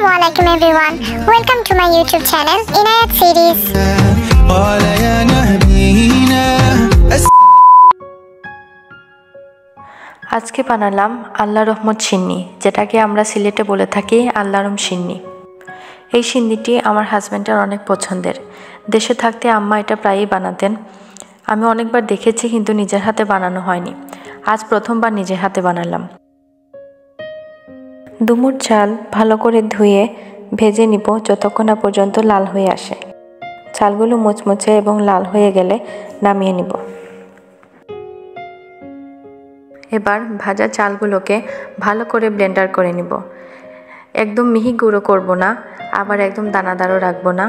Assalamualaikum everyone. Welcome to my YouTube channel Inayat Series. আজকে বানালাম আল্লাহ রহমত সিন্নি, যেটাকে আমরা সিলেটে বলে থাকি আল্লাহরম সিন্নি। এই সিন্নিটি আমার হাজব্যান্ডের অনেক পছন্দের। দেশে থাকতে আম্মা এটা প্রায়ই বানাতেন। আমি অনেকবার দেখেছি, কিন্তু নিজের হাতে বানানো হয়নি। আজ প্রথমবার নিজের হাতে বানালাম। দুমুঠ চাল ভালো করে ধুয়ে ভেজে নিব যতক্ষণ না পর্যন্ত লাল হয়ে আসে। চালগুলো মুচমুচে এবং লাল হয়ে গেলে নামিয়ে নিব। এবার ভাজা চালগুলোকে ভালো করে ব্লেন্ডার করে নিব। একদম মিহি গুঁড়ো করব না, আবার একদম দানাদারও রাখবো না।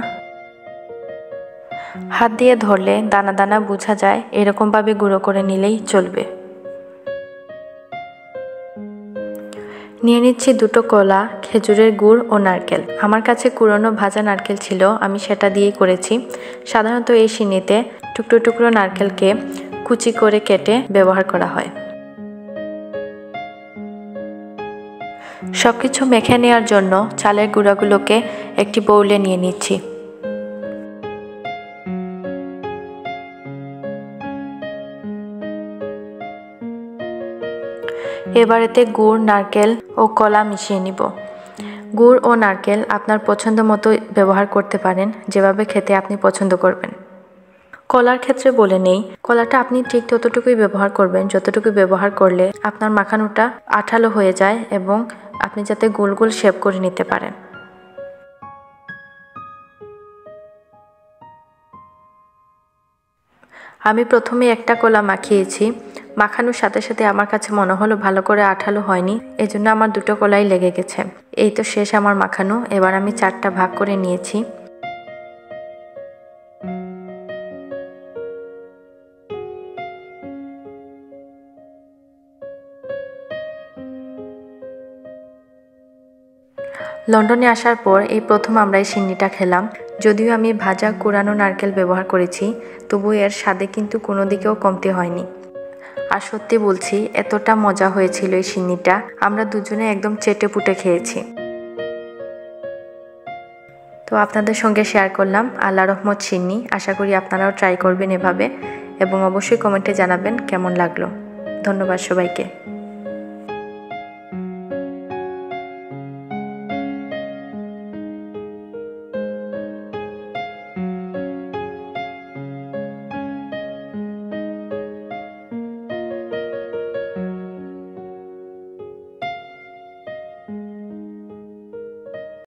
হাত দিয়ে ধরলে দানা দানা বোঝা যায়, এরকমভাবে গুঁড়ো করে নিলেই চলবে। নিয়ে নিচ্ছি 2টো কলা, খেজুরের গুড় ও নারকেল। আমার কাছে কুড়ানো ভাজা নারকেল ছিল, আমি সেটা দিয়েই করেছি। সাধারণত এই সিন্নিতে টুকরো টুকরো নারকেলকে কুচি করে কেটে ব্যবহার করা হয়। সবকিছু মেখে নেওয়ার জন্য চালের গুঁড়াগুলোকে একটি বাউলে নিয়ে নিচ্ছি। এবার এতে গুড়, নারকেল ও কলা মিশিয়ে নিব। গুড় ও নারকেল আপনার পছন্দ মতো ব্যবহার করতে পারেন, যেভাবে খেতে আপনি পছন্দ করবেন। কলার ক্ষেত্রে বলে নেই, কলাটা আপনি ঠিক ততটুকুই ব্যবহার করবেন যতটুকু ব্যবহার করলে আপনার মাখানোটা আঠালো হয়ে যায় এবং আপনি যাতে গোল গোল শেপ করে নিতে পারেন। আমি প্রথমে একটা কলা মাখিয়েছি। মাখানোর সাথে সাথে আমার কাছে মনে হলো ভালো করে আঠালো হয়নি, এজন্য আমার 2টো কলাই লেগে গেছে। এই তো শেষ আমার মাখানো। এবার আমি 4টা ভাগ করে নিয়েছি। লন্ডনে আসার পর এই প্রথম আমরা এই সিন্নিটা খেলাম। যদিও আমি ভাজা কুড়ানো নারকেল ব্যবহার করেছি, তবু এর স্বাদে কিন্তু কোনো দিকেও কমতি হয়নি। আর সত্যি বলছি, এতটা মজা হয়েছিল এই সিন্নিটা, আমরা দুজনে একদম চেটে পুটে খেয়েছি। তো আপনাদের সঙ্গে শেয়ার করলাম আল্লাহ রহমত সিন্নি। আশা করি আপনারাও ট্রাই করবেন এভাবে, এবং অবশ্যই কমেন্টে জানাবেন কেমন লাগলো। ধন্যবাদ সবাইকে।